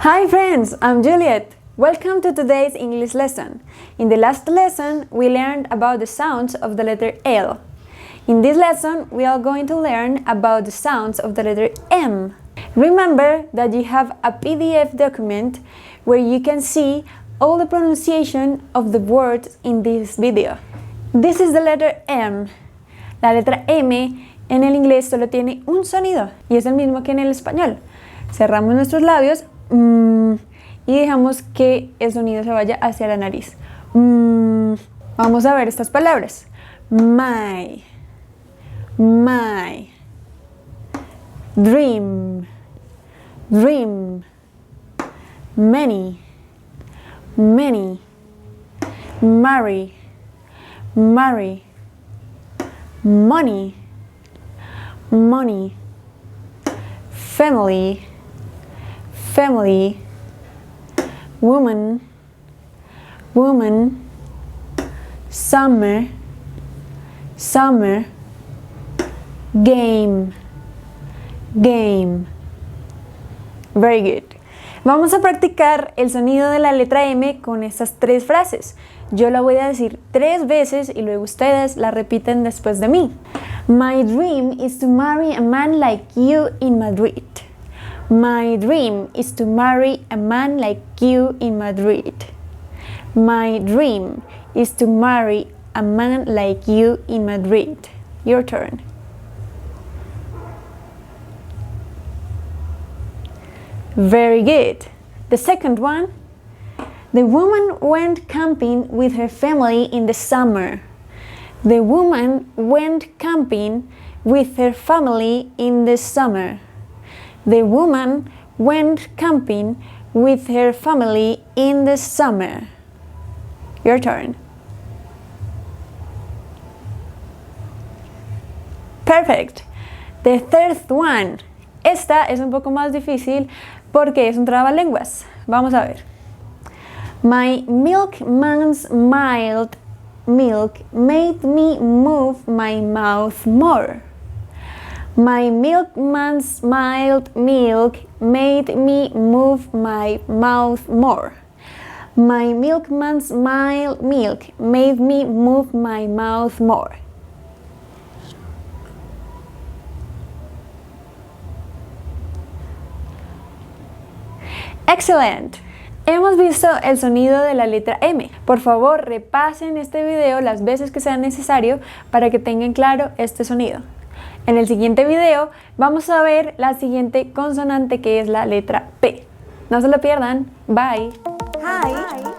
Hi friends, I'm Juliet. Welcome to today's English lesson. In the last lesson, we learned about the sounds of the letter L. In this lesson, we are going to learn about the sounds of the letter M. Remember that you have a PDF document where you can see all the pronunciation of the words in this video. This is the letter M. La letra M en el inglés solo tiene un sonido y es el mismo que en el español. Cerramos nuestros labios y dejamos que el sonido se vaya hacia la nariz. Vamos a ver estas palabras. My, dream, many, marry, money, family, woman, summer, game. Very good. Vamos a practicar el sonido de la letra M con estas tres frases. Yo la voy a decir 3 veces y luego ustedes la repiten después de mí. My dream is to marry a man like you in Madrid. My dream is to marry a man like you in Madrid. My dream is to marry a man like you in Madrid. Your turn. Very good. The second one. The woman went camping with her family in the summer. The woman went camping with her family in the summer. The woman went camping with her family in the summer. Your turn. Perfect. The third one. Esta es un poco más difícil porque es un trabalenguas. Vamos a ver. My milkman's mild milk made me move my mouth more. My milkman's mild milk made me move my mouth more. My milkman's mild milk made me move my mouth more. Excellent. Hemos visto el sonido de la letra M. Por favor, repasen este video las veces que sea necesario para que tengan claro este sonido. En el siguiente video vamos a ver la siguiente consonante, que es la letra P. No se lo pierdan. Bye. Hi.